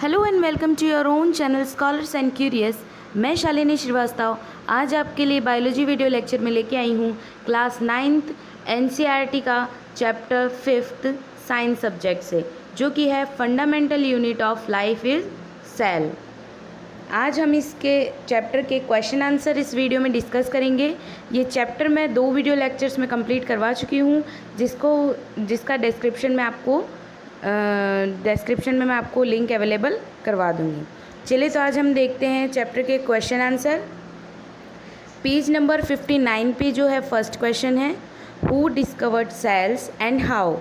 Hello and welcome to your own channel scholars and curious. मैं शालिनी श्रीवास्तव आज आपके लिए बायोलॉजी वीडियो लेक्चर में लेके आई हूँ क्लास 9th एनसीईआरटी का चैप्टर 5th साइंस सब्जेक्ट से, जो कि है fundamental unit of life is cell. आज हम इसके चैप्टर के क्वेश्चन आंसर इस वीडियो में डिस्कस करेंगे। ये चैप्टर मैं 2 वीडियो लेक्चर्स में कंप्लीट करवा चुकी हूँ, जिसका डिस्क्रिप्शन में मैं आपको लिंक अवेलेबल करवा दूँगी। चलिए तो आज हम देखते हैं चैप्टर के क्वेश्चन आंसर। पेज नंबर 59 पे जो है फर्स्ट क्वेश्चन है, who discovered cells and how.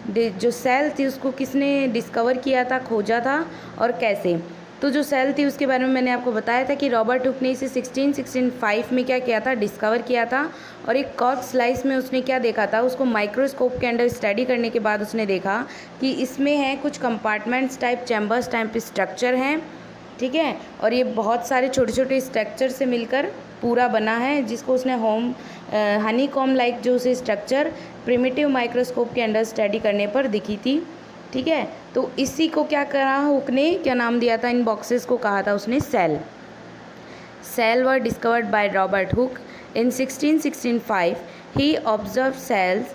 जो सेल थी उसको किसने डिस्कवर किया था, खोजा था और कैसे। तो जो सेल थी उसके बारे में मैंने आपको बताया था कि रॉबर्ट हुक ने इसे 1665 में क्या किया था, डिस्कवर किया था। और एक कॉर्क स्लाइस में उसने क्या देखा था, उसको माइक्रोस्कोप के अंडर स्टडी करने के बाद उसने देखा कि इसमें है कुछ compartments type, chambers type structure हैं, ठीक है। और ये बहुत सारे छोटे छोटे स्ट्रक्चर से मिलकर पूरा बना है, जिसको उसने हनी कॉम लाइक जो उसे स्ट्रक्चर प्रिमिटिव माइक्रोस्कोप के अंडर स्टडी करने पर दिखी थी, ठीक है। तो इसी को क्या करा, हुक ने क्या नाम दिया था, इन बॉक्सेस को कहा था उसने cell. Cell were discovered by Robert Hooke in 1665। He observe cells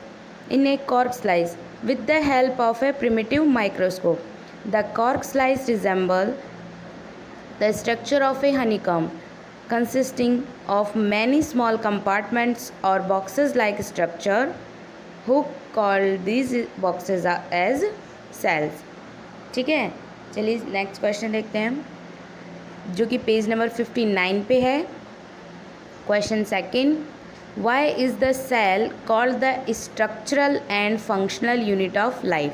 in a cork slice with the help of a primitive microscope. The cork slice resemble the structure of a honeycomb consisting of many small compartments or boxes like structure. Who called these boxes as cells? ठीक है, चलिए next question देखते हैं, जो कि page number 59 पे है। Question second, why is the cell called the structural and functional unit of life.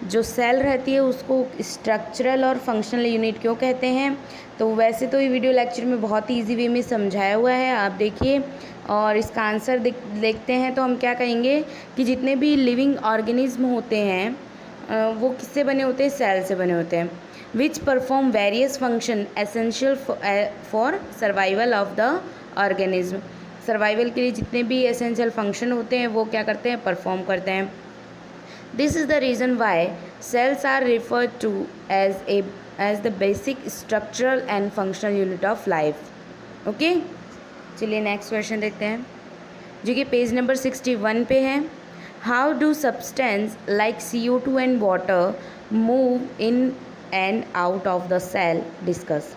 जो सेल रहती है उसको स्ट्रक्चरल और फंक्शनल यूनिट क्यों कहते हैं। तो वैसे तो ये वीडियो लेक्चर में बहुत ही ईजी वे में समझाया हुआ है, आप देखिए। और इसका आंसर देखते हैं तो हम क्या कहेंगे कि जितने भी लिविंग ऑर्गेनिज्म होते हैं वो किससे बने होते हैं, सेल से बने होते हैं। Which perform various function essential for survival of the organism. Survival के लिए जितने भी एसेंशियल फंक्शन होते हैं वो क्या करते हैं, परफॉर्म करते हैं। This is the reason why cells are referred to as the basic structural and functional unit of life. Okay? चलिए नेक्स्ट क्वेश्चन देखते हैं, जो कि पेज नंबर 61 पे है। How do substance like CO2 and water move in and out of the cell? Discuss.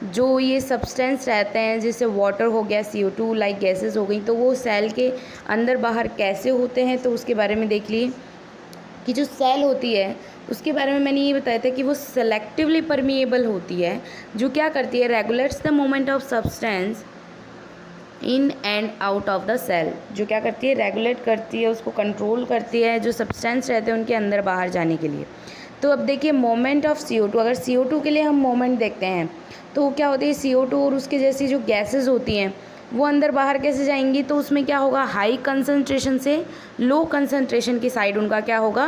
जो ये substance रहते हैं, जैसे वाटर हो गया, CO2 लाइक गैसेस हो गई, तो वो सेल के अंदर बाहर कैसे होते हैं, तो उसके बारे में देख लिए कि जो सेल होती है उसके बारे में मैंने ये बताया था कि वो सेलेक्टिवली परमिएबल होती है, जो क्या करती है, regulates the movement of substance in and out of the cell. जो क्या करती है, रेगुलेट करती है, उसको कंट्रोल करती है जो सब्सटेंस रहते हैं उनके अंदर बाहर जाने के लिए। तो अब देखिए मोमेंट ऑफ CO2, अगर CO2 के लिए हम मोमेंट देखते हैं तो क्या होती है, CO2 और उसके जैसी जो गैसेज होती हैं वो अंदर बाहर कैसे जाएंगी, तो उसमें क्या होगा, हाई कंसंट्रेशन से लो कंसंट्रेशन की साइड उनका क्या होगा,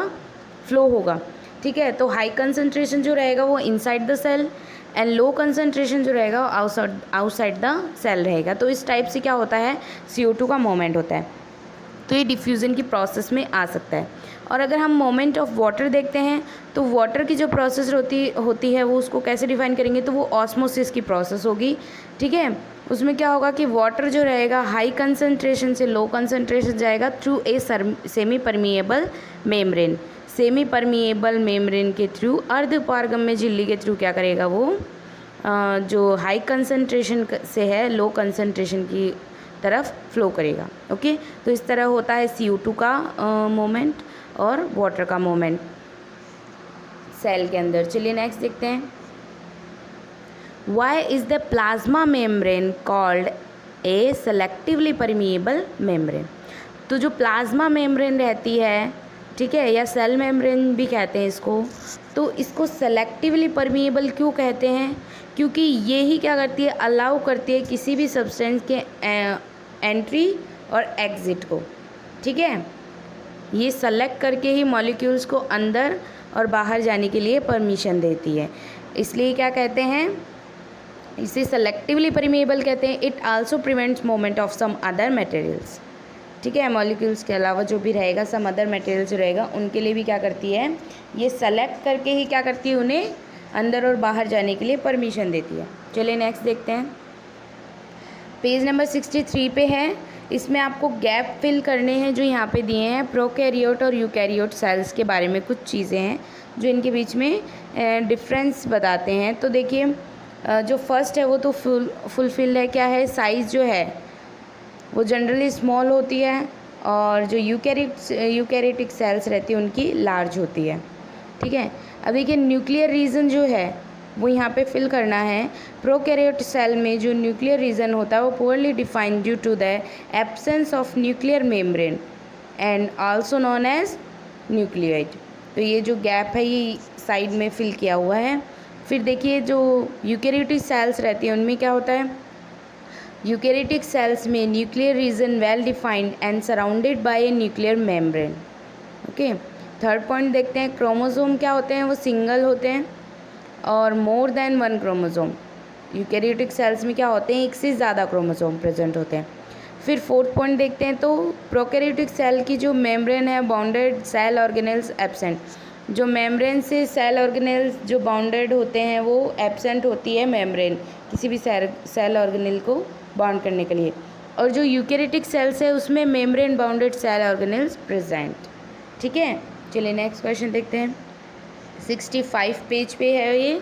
फ्लो होगा, ठीक है। तो हाई कंसंट्रेशन जो रहेगा वो inside the cell and low concentration जो रहेगा आउटसाइड द सेल रहेगा। तो इस टाइप से क्या होता है, CO2 का मोमेंट होता है, तो ये डिफ्यूज़न की प्रोसेस में आ सकता है। और अगर हम मोमेंट ऑफ वाटर देखते हैं तो वाटर की जो प्रोसेस होती है वो उसको कैसे डिफाइन करेंगे, तो वो ऑस्मोसिस की प्रोसेस होगी, ठीक है। उसमें क्या होगा कि वाटर जो रहेगा हाई कंसंट्रेशन से लो कंसंट्रेशन जाएगा through a semi permeable membrane. Semi permeable membrane के थ्रू अर्धपारगम्य झिल्ली के थ्रू क्या करेगा वो जो हाई कंसंट्रेशन से है लो कंसंट्रेशन की तरफ फ्लो करेगा। ओके, तो इस तरह होता है CO2 का मोमेंट और वाटर का मोमेंट सेल के अंदर। चलिए नेक्स्ट देखते हैं, why is the plasma membrane called a selectively permeable membrane. तो जो प्लाज्मा मेम्ब्रेन रहती है, ठीक है, या सेल मेम्ब्रेन भी कहते हैं इसको, तो इसको सेलेक्टिवली परमिएबल क्यों कहते हैं, क्योंकि ये ही क्या करती है, अलाउ करती है किसी भी सब्सटेंस के एंट्री और एग्ज़िट को, ठीक है। ये सेलेक्ट करके ही मॉलिक्यूल्स को अंदर और बाहर जाने के लिए परमिशन देती है, इसलिए क्या कहते हैं, इसे सेलेक्टिवली परमिएबल कहते हैं। It also prevents movement of some other materials, ठीक है। मॉलिक्यूल्स के अलावा जो भी रहेगा, सम अदर मटेरियल्स रहेगा, उनके लिए भी क्या करती है, ये सेलेक्ट करके ही क्या करती है, उन्हें अंदर और बाहर जाने के लिए परमिशन देती है। चलिए नेक्स्ट देखते हैं। पेज नंबर 63 पे है। इसमें आपको गैप फिल करने हैं जो यहाँ पे दिए हैं। प्रोकैरियोट और यूकैरियोट सेल्स के बारे में कुछ चीज़ें हैं जो इनके बीच में डिफरेंस बताते हैं। तो देखिए जो फर्स्ट है वो तो फुलफिल है। क्या है, साइज़ जो है वो जनरली स्मॉल होती है और जो यूकैरियोटिक सेल्स रहती है उनकी लार्ज होती है। ठीक है, अब देखिए न्यूक्लियर रीजन जो है वो यहाँ पे फिल करना है। प्रोकैरियोट सेल में जो न्यूक्लियर रीजन होता है वो poorly defined due to the absence of nuclear membrane and also known as nucleoid. तो ये जो गैप है ये साइड में फिल किया हुआ है। फिर देखिए जो यूकैरियोटिक सेल्स रहती हैं उनमें क्या होता है, यूकैरियोटिक सेल्स में nuclear region well defined and surrounded by a nuclear membrane. Okay, third point देखते हैं। क्रोमोसोम क्या होते हैं, वो सिंगल होते हैं और more than one chromosome. Eukaryotic cells में क्या होते हैं, एक से ज़्यादा क्रोमोसोम प्रेजेंट होते हैं। फिर फोर्थ पॉइंट देखते हैं। तो प्रोकैरियोटिक सेल की जो मेम्ब्रेन है बाउंडेड सेल ऑर्गेनेल्स एब्सेंट। जो मेम्ब्रेन से सेल ऑर्गेनेल्स जो बाउंडेड होते हैं वो एब्सेंट होती है मेम्ब्रेन किसी भी सेल ऑर्गेनेल को बाउंड करने के लिए। और जो यूकैरियोटिक सेल्स है उसमें membrane bounded cell organelles present. ठीक है, चलिए नेक्स्ट क्वेश्चन देखते हैं। 65 पेज पे है ये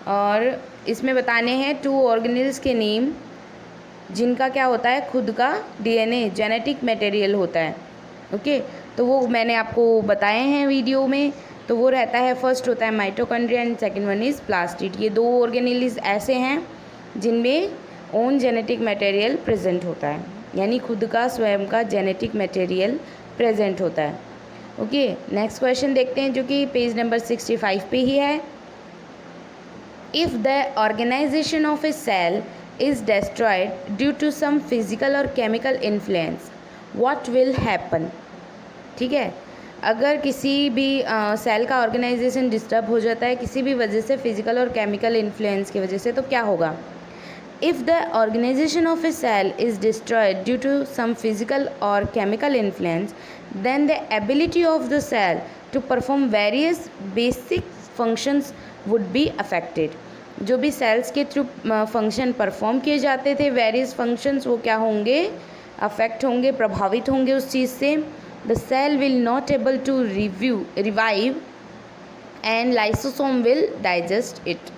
और इसमें बताने हैं 2 ऑर्गेनेल्स के नेम जिनका क्या होता है, खुद का डीएनए जेनेटिक मटेरियल होता है। ओके, तो वो मैंने आपको बताए हैं वीडियो में। तो वो रहता है, फर्स्ट होता है mitochondria and second one is plastid. ये 2 ऑर्गेनेल्स ऐसे हैं जिनमें ओन जेनेटिक मटेरियल प्रेजेंट होता है, यानी खुद का स्वयं का जेनेटिक मटेरियल प्रेजेंट होता है। ओके, नेक्स्ट क्वेश्चन देखते हैं जो कि पेज नंबर 65 पे ही है। If the organization of a cell is destroyed due to some physical और chemical influence what will happen. ठीक है, अगर किसी भी सेल का ऑर्गेनाइजेशन डिस्टर्ब हो जाता है किसी भी वजह से, फिजिकल और केमिकल इन्फ्लुएंस की वजह से, तो क्या होगा। If the organization of a cell is destroyed due to some physical or chemical influence, then the ability of the cell to perform various basic functions would be affected. जो भी sales के through function perform किए जाते थे, various functions, वो क्या होंगे, affect होंगे, प्रभावित होंगे उस चीज़ से। The cell will not able to revive and lysosome will digest it.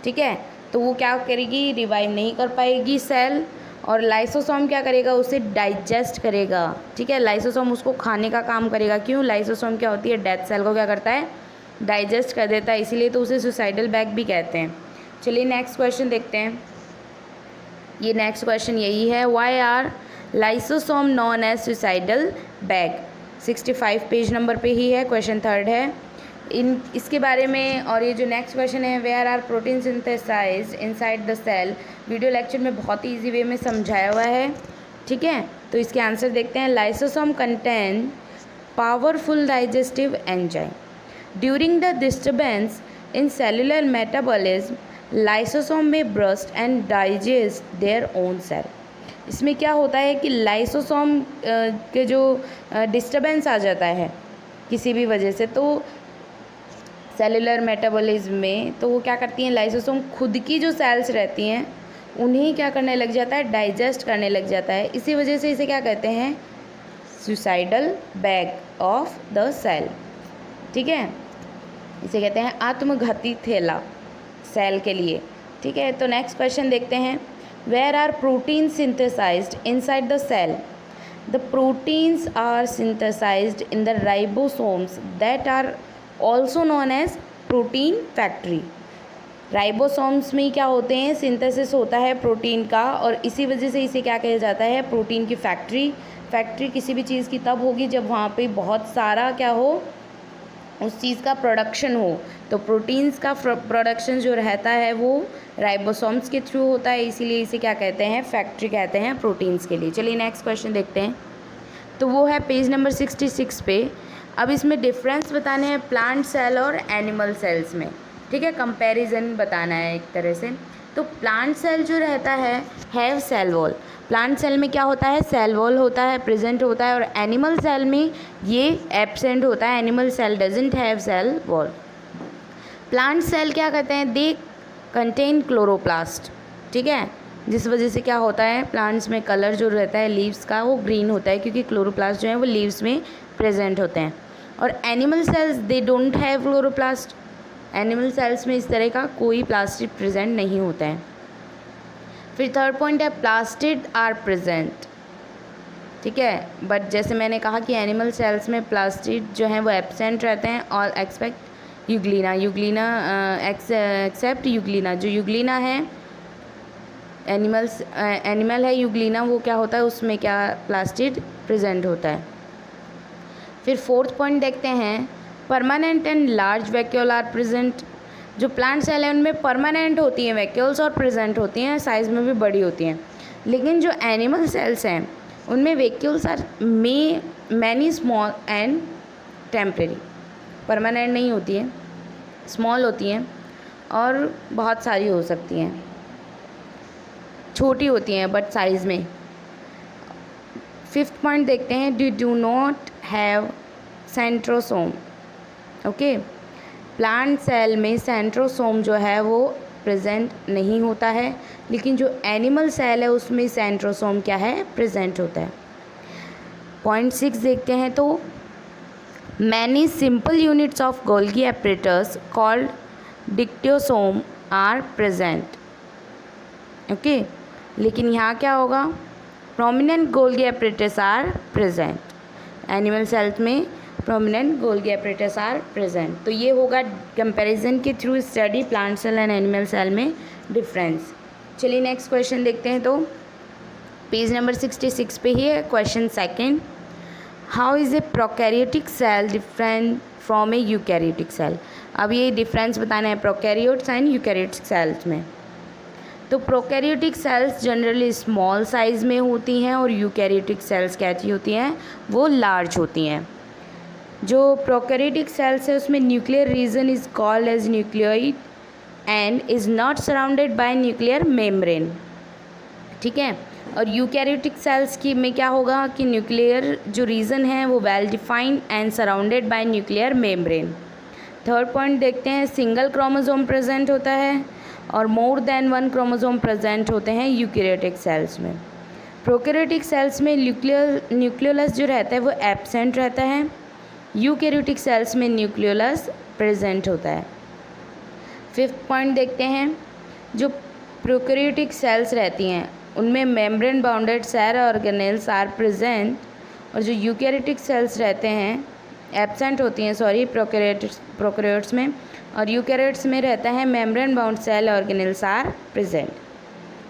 ठीक है, तो वो क्या करेगी, रिवाइव नहीं कर पाएगी सेल, और लाइसोसोम क्या करेगा, उसे डाइजेस्ट करेगा। ठीक है, लाइसोसोम उसको खाने का काम करेगा। क्यों, लाइसोसोम क्या होती है, डेड सेल को क्या करता है, डाइजेस्ट कर देता है, इसीलिए तो उसे सुसाइडल बैग भी कहते हैं। चलिए नेक्स्ट क्वेश्चन देखते हैं। ये नेक्स्ट क्वेश्चन यही है, why are lysosome known as suicidal bag. 65 page number पे ही है, क्वेश्चन थर्ड है इसके बारे में। और ये जो नेक्स्ट क्वेश्चन है, where are protein synthesized inside the cell. Video lecture में बहुत ही ईजी वे में समझाया हुआ है। ठीक है, तो इसके आंसर देखते हैं। Lysosome contain powerful digestive enzyme. During the disturbance in cellular metabolism lysosome में burst and digest their own cell. इसमें क्या होता है कि लाइसोसोम के जो डिस्टर्बेंस आ जाता है किसी भी वजह से, तो सेलुलर मेटाबॉलिज्म में, तो वो क्या करती हैं, लाइसोसोम खुद की जो सेल्स रहती हैं उन्हें क्या करने लग जाता है, डाइजेस्ट करने लग जाता है। इसी वजह से इसे क्या कहते हैं, suicidal bag of the cell. ठीक है, इसे कहते हैं आत्मघाती थैला सेल के लिए। ठीक है, तो नेक्स्ट क्वेश्चन देखते हैं। Where are protein synthesized inside the cell. The proteins are synthesized in the ribosomes that are also known as protein factory. Ribosomes में क्या होते हैं, सिंथेसिस होता है प्रोटीन का, और इसी वजह से इसे क्या कहा जाता है, प्रोटीन की फैक्ट्री। फैक्ट्री किसी भी चीज़ की तब होगी जब वहाँ पे बहुत सारा क्या हो, उस चीज़ का प्रोडक्शन हो। तो प्रोटीन्स का प्रोडक्शन जो रहता है वो राइबोसोम्स के थ्रू होता है, इसीलिए इसे क्या कहते हैं, फैक्ट्री कहते हैं प्रोटीन्स के लिए। चलिए नेक्स्ट क्वेश्चन देखते हैं। तो वो है पेज नंबर 66 पे। अब इसमें डिफरेंस बताने हैं प्लांट सेल और एनिमल सेल्स में। ठीक है, कंपैरिजन बताना है एक तरह से। तो प्लांट सेल जो रहता है have cell wall. Plant cell में क्या होता है, सेल वॉल होता है, प्रेजेंट होता है, और एनिमल सेल में ये एब्सेंट होता है। Animal cell doesn't have cell wall. Plant cell क्या करते हैं, दे कंटेन क्लोरोप्लास्ट, ठीक है, जिस वजह से क्या होता है प्लांट्स में कलर जो रहता है लीव्स का वो ग्रीन होता है, क्योंकि क्लोरोप्लास्ट जो है वो लीव्स में प्रेजेंट होते हैं। और animal cells they don't have chloroplast, animal cells में इस तरह का कोई प्लास्टिड प्रेजेंट नहीं होता है। फिर थर्ड पॉइंट है प्लास्टिड आर प्रेजेंट, ठीक है, बट जैसे मैंने कहा कि एनिमल सेल्स में प्लास्टिड जो है वो एब्सेंट रहते हैं, और एक्सेप्ट यूग्लिना, एक्सेप्ट यूग्लिना, जो यूग्लिना है एनिमल है यूग्लिना, वो क्या होता है उसमें क्या प्लास्टिड प्रेजेंट होता है। फिर फोर्थ पॉइंट देखते हैं permanent and large vacuole are present. जो प्लांट सेल है उनमें परमानेंट होती हैं वैक्यूल्स और प्रेजेंट होती हैं, साइज़ में भी बड़ी होती हैं। लेकिन जो एनिमल सेल्स हैं उनमें vacuoles are many small and temporary, permanent नहीं होती है, स्मॉल होती हैं और बहुत सारी हो सकती हैं, छोटी होती हैं बट साइज़ में। फिफ्थ पॉइंट देखते हैं they do not have centrosome. Okay, plant cell में सेंट्रोसोम जो है वो प्रेजेंट नहीं होता है, लेकिन जो एनिमल सेल है उसमें सेंट्रोसोम क्या है प्रेजेंट होता है। पॉइंट 6 देखते हैं तो many simple units of Golgi apparatus called dictyosome are present. Okay, लेकिन यहाँ क्या होगा, prominent Golgi apparatus are present, animal cells में prominent Golgi apparatus are present. तो ये होगा कंपैरिजन के through study plant cell and animal cell में डिफरेंस। चलिए नेक्स्ट क्वेश्चन देखते हैं, तो पेज नंबर 66 पे ही है question second, how is a prokaryotic cell different from a eukaryotic cell. अब ये डिफरेंस बताना है प्रोकैरियोट्स एंड यूकैरियोटिक सेल्स में। तो prokaryotic cells generally small size में होती हैं और यूकैरियोटिक सेल्स कैसी होती हैं, वो लार्ज होती हैं। जो प्रोकैरियोटिक सेल्स है उसमें nuclear region is called as nucleoid and is not surrounded by nuclear membrane, ठीक है। और यूकैरियोटिक सेल्स की में क्या होगा कि न्यूक्लियर जो रीजन है वो well defined and surrounded by nuclear membrane. Third point देखते हैं सिंगल क्रोमोसोम प्रेजेंट होता है और more than one chromosome present होते हैं यूकैरियोटिक सेल्स में। प्रोकैरियोटिक सेल्स में न्यूक्लियोलस जो रहता है वो एब्सेंट रहता है, यूकैरियोटिक सेल्स में न्यूक्लियोलस प्रेजेंट होता है। फिफ्थ पॉइंट देखते हैं, जो प्रोकैरियोटिक सेल्स रहती हैं उनमें membrane bounded cell organelles are present, और जो यूकैरियोटिक सेल्स रहते हैं एब्सेंट होती हैं प्रोकैरियोट्स में, और यूकैरियोट्स में रहता है membrane bound cell organelles are present.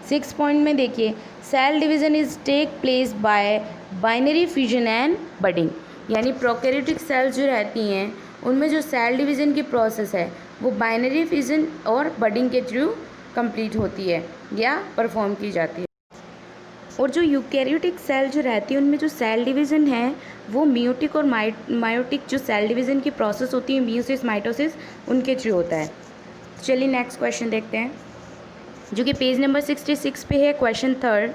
Six point में देखिए cell division is take place by binary fusion and budding, यानी प्रोकैरियोटिक सेल्स जो रहती हैं उनमें जो सेल डिवीज़न की प्रोसेस है वो बाइनरी फ्यूजन और बडिंग के थ्रू कंप्लीट होती है या परफॉर्म की जाती है। और जो यूकैरियोटिक सेल जो रहती है उनमें जो सेल डिवीज़न है वो मियोटिक और मायोटिक जो सेल डिवीज़न की प्रोसेस होती है मियोसिस माइटोसिस उनके थ्रू होता है। चलिए नेक्स्ट क्वेश्चन देखते हैं, जो कि पेज नंबर 66 पे है question third,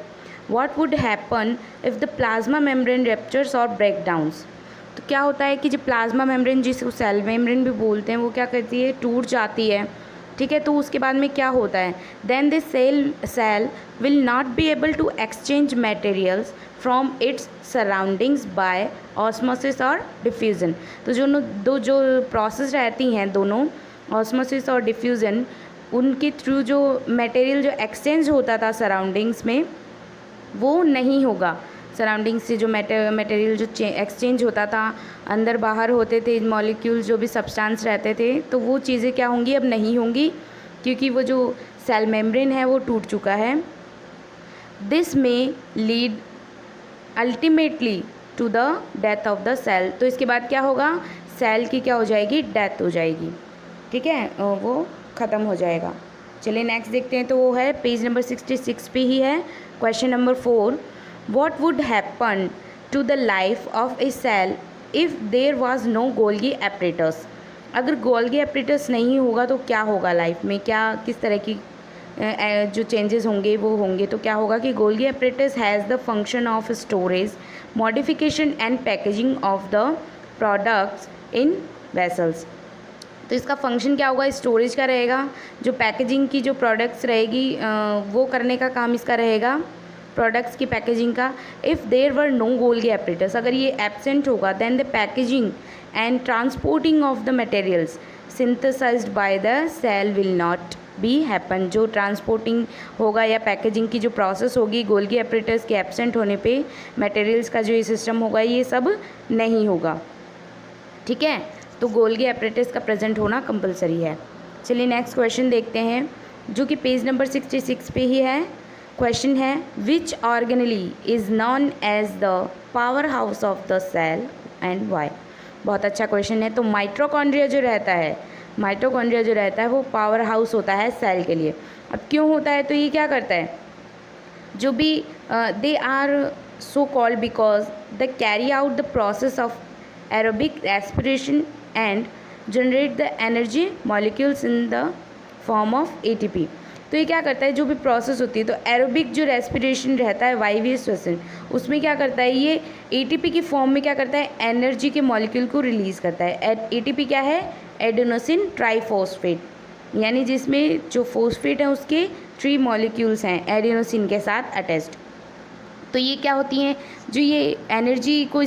what would happen if the plasma membrane ruptures और ब्रेक डाउन्स। तो क्या होता है कि जो प्लाज्मा मेम्ब्रेन जिसको सेल मेम्ब्रेन भी बोलते हैं वो क्या करती है, टूट जाती है, ठीक है। तो उसके बाद में क्या होता है, then this cell will not be able to exchange materials from its surroundings by osmosis और डिफ्यूज़न। तो जो प्रोसेस रहती हैं दोनों ऑस्मोसिस और डिफ्यूज़न, उनके थ्रू जो मटेरियल जो एक्सचेंज होता था सराउंडिंग्स में वो नहीं होगा। सराउंडिंग्स से जो मटेरियल जो एक्सचेंज होता था, अंदर बाहर होते थे मॉलिक्यूल्स जो भी सब्सटेंस रहते थे, तो वो चीज़ें क्या होंगी, अब नहीं होंगी, क्योंकि वो जो सेल मेम्ब्रेन है वो टूट चुका है। This may lead ultimately to the death of the cell. तो इसके बाद क्या होगा, सेल की क्या हो जाएगी, डेथ हो जाएगी, ठीक है, वो ख़त्म हो जाएगा। चलिए नेक्स्ट देखते हैं, तो वो है पेज नंबर 66 पे ही है question number 4, What would happen to the life of a cell if there was no Golgi apparatus? अगर गोल्गी एपरेटस नहीं होगा तो क्या होगा लाइफ में, क्या किस तरह की जो चेंजेस होंगे वो होंगे। तो क्या होगा कि Golgi apparatus has the function of storage, modification and packaging of the products in vessels. तो इसका फंक्शन क्या होगा, स्टोरेज का रहेगा, जो पैकेजिंग की जो प्रोडक्ट्स रहेगी वो करने का काम इसका रहेगा, प्रोडक्ट्स की पैकेजिंग का। If there were no Golgi apparatus, अगर ये एब्सेंट होगा, then the packaging and transporting of the materials synthesized by the cell will not be happen. जो ट्रांसपोर्टिंग होगा या पैकेजिंग की जो प्रोसेस होगी गोल्गी एपरेटस के एब्सेंट होने पे, मटेरियल्स का जो ये सिस्टम होगा ये सब नहीं होगा, ठीक है। तो गोल्गी एपरेटस का प्रेजेंट होना कंपलसरी है। चलिए नेक्स्ट क्वेश्चन देखते हैं, जो कि पेज नंबर 66 पे ही है। क्वेश्चन है, which organelle is known as the power house of the cell and why. बहुत अच्छा क्वेश्चन है। तो माइटोकॉन्ड्रिया जो रहता है, माइटोकॉन्ड्रिया जो रहता है वो पावर हाउस होता है सेल के लिए। अब क्यों होता है, तो ये क्या करता है, जो भी they are so called because they carry out the process of aerobic respiration and generate the energy molecules in the form of ATP. तो ये क्या करता है, जो भी प्रोसेस होती है, तो एरोबिक जो रेस्पिरेशन रहता है, वायवीय श्वसन, उसमें क्या करता है, ये एटीपी की फॉर्म में क्या करता है, एनर्जी के मॉलिक्यूल को रिलीज़ करता है। एटीपी क्या है, एडेनोसिन ट्राइफॉस्फेट, यानी जिसमें जो फॉस्फेट है उसके 3 मॉलिक्यूल्स हैं एडेनोसिन के साथ अटैच्ड। तो ये क्या होती हैं, जो ये एनर्जी को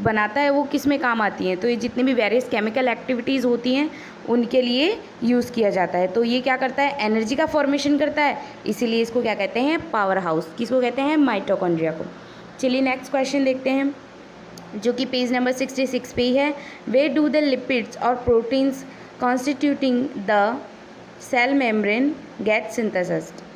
बनाता है वो किस में काम आती हैं, तो ये जितने भी वेरियस केमिकल एक्टिविटीज़ होती हैं उनके लिए यूज़ किया जाता है। तो ये क्या करता है, एनर्जी का फॉर्मेशन करता है, इसीलिए इसको क्या कहते हैं, पावर हाउस। किसको कहते हैं, माइटोकॉन्ड्रिया को। चलिए नेक्स्ट क्वेश्चन देखते हैं, जो कि पेज नंबर 66 पे ही है। वे डू द लिपिड्स और proteins constituting the cell membrane get synthesized.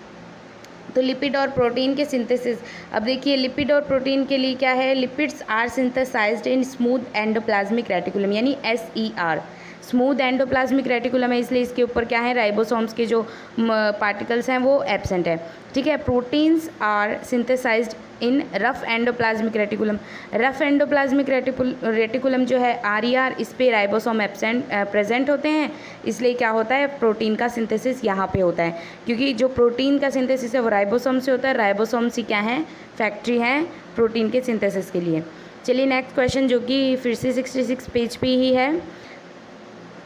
तो लिपिड और प्रोटीन के सिंथेसिस, अब देखिए लिपिड और प्रोटीन के लिए क्या है, lipids are synthesized in smooth endoplasmic reticulum, यानी SER। स्मूथ एंडोप्लाज्मिक रेटिकुलम है, इसलिए इसके ऊपर क्या है, राइबोसोम्स के जो पार्टिकल्स हैं वो एब्सेंट है, ठीक है। Proteins are synthesized in rough endoplasmic reticulum. Rough endoplasmic reticulum जो है RER, इस पे राइबोसोम एब्सेंट प्रेजेंट होते हैं, इसलिए क्या होता है, प्रोटीन का सिंथेसिस यहाँ पे होता है, क्योंकि जो प्रोटीन का सिंथेसिस है वो राइबोसोम से होता है। राइबोसोम से क्या है, फैक्ट्री है प्रोटीन के सिंथेसिस के लिए। चलिए नेक्स्ट क्वेश्चन, जो कि फिर से 66 पेज पे ही है।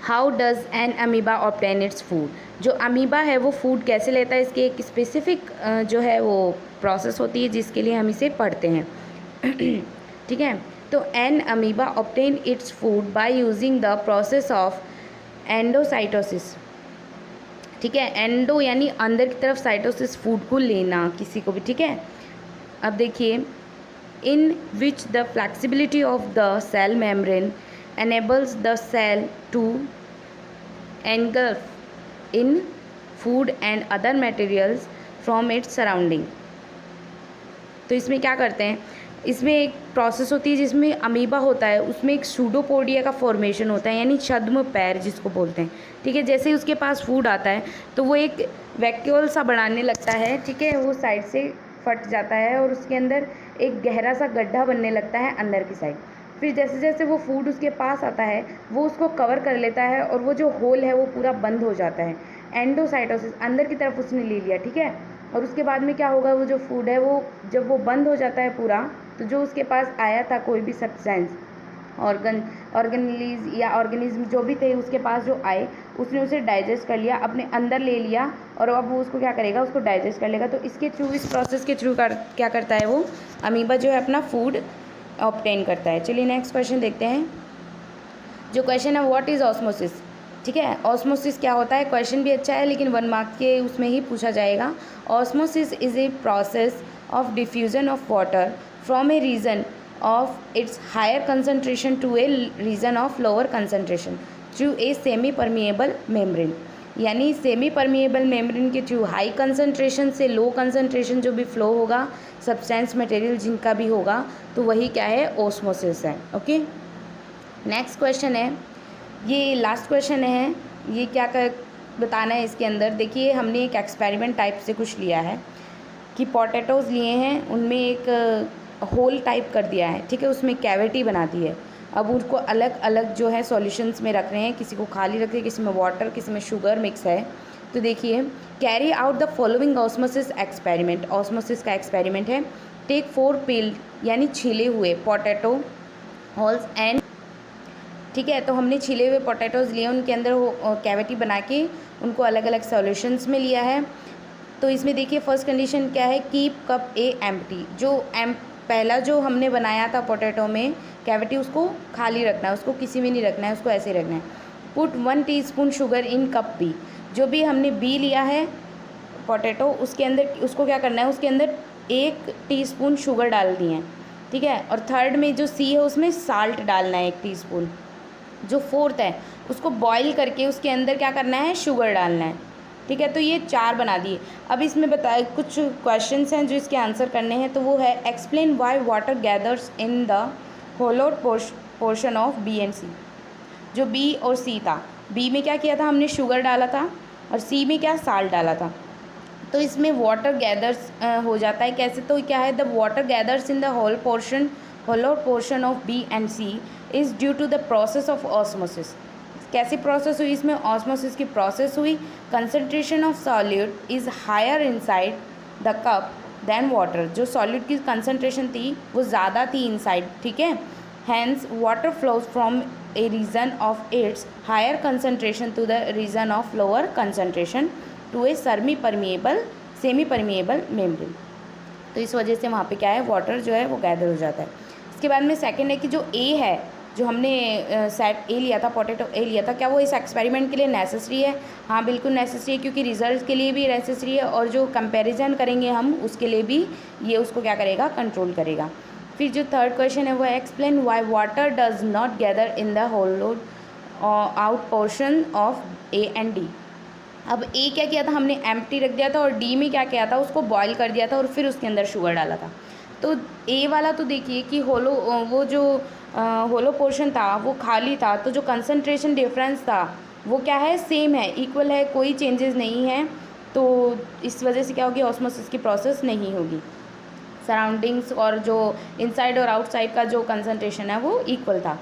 How does an amoeba obtain its food. जो अमीबा है वो फूड कैसे लेता है, इसकी एक स्पेसिफिक जो है वो प्रोसेस होती है जिसके लिए हम इसे पढ़ते हैं, ठीक है। तो an amoeba obtain its food by using the process of endocytosis, ठीक है। एंडो यानी अंदर की तरफ, साइटोसिस फूड को लेना किसी को भी, ठीक है। अब देखिए, in which the flexibility of the cell membrane enables the cell to engulf in food and other materials from its surrounding। तो इसमें क्या करते हैं, इसमें एक प्रोसेस होती है जिसमें अमीबा होता है, उसमें एक सूडोपोडिया का फॉर्मेशन होता है, यानी छद्म पैर जिसको बोलते हैं, ठीक है। जैसे ही उसके पास फूड आता है तो वो एक वैक्यूल सा बनाने लगता है, ठीक है, वो साइड से फट जाता है और उसके अंदर एक गहरा सा गड्ढा बनने लगता है अंदर की साइड। फिर जैसे जैसे वो फूड उसके पास आता है वो उसको कवर कर लेता है और वो जो होल है वो पूरा बंद हो जाता है। एंडोसाइटोसिस, अंदर की तरफ उसने ले लिया, ठीक है। और उसके बाद में क्या होगा, वो जो फूड है वो जब वो बंद हो जाता है पूरा, तो जो उसके पास आया था कोई भी सब्सटेंस, ऑर्गेनलीज या ऑर्गेनिज्म जो भी थे उसके पास जो आए, उसने उसे डाइजेस्ट कर लिया, अपने अंदर ले लिया और अब वो उसको क्या करेगा, उसको डाइजेस्ट कर लेगा। तो इसके थ्रू, इस प्रोसेस के थ्रू क्या करता है वो अमीबा जो है अपना फूड ऑब्टेन करता है। चलिए नेक्स्ट क्वेश्चन देखते हैं, जो क्वेश्चन है व्हाट इज़ ऑस्मोसिस, ठीक है। ऑस्मोसिस क्या होता है, क्वेश्चन भी अच्छा है लेकिन 1 मार्क के उसमें ही पूछा जाएगा। Osmosis is a process of diffusion of water from a region of its higher concentration to a region of lower concentration through a semi permeable membrane। यानी सेमी परमिएबल मेम्ब्रेन के थ्रू हाई कंसनट्रेशन से low concentration जो भी flow होगा, substance material जिनका भी होगा, तो वही क्या है, ओस्मोसिस है। ओके, नेक्स्ट क्वेश्चन है, ये लास्ट क्वेश्चन है, ये क्या बताना है इसके अंदर। देखिए हमने एक एक्सपेरिमेंट टाइप से कुछ लिया है कि पोटैटोज़ लिए हैं, उनमें एक होल टाइप कर दिया है, ठीक है, उसमें कैविटी बना दी है। अब उनको अलग अलग जो है सॉल्यूशंस में रख रहे हैं, किसी को खाली रख रहे हैं, किसी में वाटर, किसी में शुगर मिक्स है। तो देखिए, carry out the following osmosis experiment, osmosis का एक्सपेरिमेंट है। टेक 4 पील यानी छीले हुए पोटैटो होल्स एंड, ठीक है। तो हमने छिले हुए पोटैटोज़ लिए, उनके अंदर वो कैविटी बना के उनको अलग अलग सॉल्यूशंस में लिया है। तो इसमें देखिए फर्स्ट कंडीशन क्या है, कीप कप ए एम्प्टी। जो पहला जो हमने बनाया था पोटैटो में कैविटी, उसको खाली रखना है, उसको किसी में नहीं रखना है, उसको ऐसे ही रखना है। Put 1 teaspoon sugar in cup B. जो भी हमने बी लिया है पोटैटो, उसके अंदर उसको क्या करना है, उसके अंदर 1 टीस्पून शुगर डाल दी है, ठीक है। और थर्ड में जो सी है उसमें साल्ट डालना है 1 टीस्पून। जो फोर्थ है उसको बॉईल करके उसके अंदर क्या करना है, शुगर डालना है, ठीक है। तो ये 4 बना दिए। अब इसमें बताए कुछ क्वेश्चंस हैं जो इसके आंसर करने हैं। तो वो है explain why water gathers in the hollow portion of B and C. जो बी और सी था, बी में क्या किया था हमने, शुगर डाला था, और सी में क्या, साल्ट डाला था। तो इसमें वाटर गैदर्स हो जाता है कैसे, तो क्या है, the water gathers in the hollow portion of B and C is due to the process of osmosis. कैसी प्रोसेस हुई इसमें, ऑस्मोसिस की प्रोसेस हुई। Concentration of solute is higher inside the cup than water. जो solute की concentration थी वो ज़्यादा थी इनसाइड, ठीक है। Hence water flows from a region of its higher concentration to the region of lower concentration to a semi permeable membrane. तो इस वजह से वहाँ पे क्या है, वाटर जो है वो गैदर हो जाता है। इसके बाद में सेकंड है कि जो ए है, जो हमने सेट ए लिया था, पोटैटो ए लिया था, क्या वो इस एक्सपेरिमेंट के लिए नेसेसरी है? हाँ बिल्कुल नेसेसरी है, क्योंकि रिजल्ट के लिए भी नेसेसरी है, और जो कंपैरिजन करेंगे हम उसके लिए भी ये उसको क्या करेगा, कंट्रोल करेगा। फिर जो थर्ड क्वेश्चन है वो explain why water does not gather in the hollow out portion of A and D. अब ए क्या किया था हमने, एम्प्टी रख दिया था, और डी में क्या किया था, उसको बॉईल कर दिया था और फिर उसके अंदर शुगर डाला था। तो ए वाला तो देखिए कि वो जो होलो पोर्शन था वो खाली था, तो जो कंसंट्रेशन डिफरेंस था वो क्या है, सेम है, इक्वल है, कोई चेंजेस नहीं है। तो इस वजह से क्या होगी, ऑस्मोसिस की प्रोसेस नहीं होगी। सराउंडिंग्स और जो इनसाइड और आउटसाइड का जो कंसंट्रेशन है वो इक्वल था।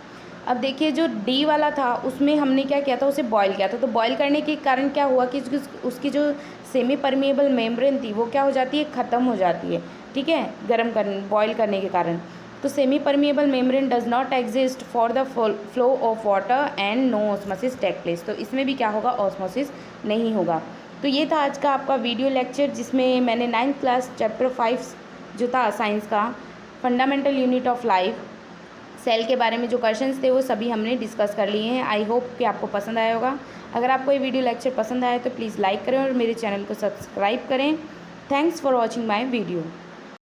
अब देखिए जो डी वाला था उसमें हमने क्या किया था, उसे बॉईल किया था। तो बॉईल करने के कारण क्या हुआ कि उसकी जो सेमी परमिएबल मेम्ब्रेन थी वो क्या हो जाती है, ख़त्म हो जाती है, ठीक है, बॉईल करने के कारण। तो semi permeable membrane does not exist for the flow of water and no osmosis take place. तो इसमें भी क्या होगा, ऑस्मोसिस नहीं होगा। तो ये था आज का आपका वीडियो लेक्चर, जिसमें मैंने 9th क्लास चैप्टर 5 जो था साइंस का, fundamental unit of life, cell के बारे में जो क्वेश्चंस थे वो सभी हमने डिस्कस कर लिए हैं। आई होप कि आपको पसंद आया होगा। अगर आपको ये वीडियो लेक्चर पसंद आया तो प्लीज़ लाइक करें और मेरे चैनल को सब्सक्राइब करें। Thanks for watching my video.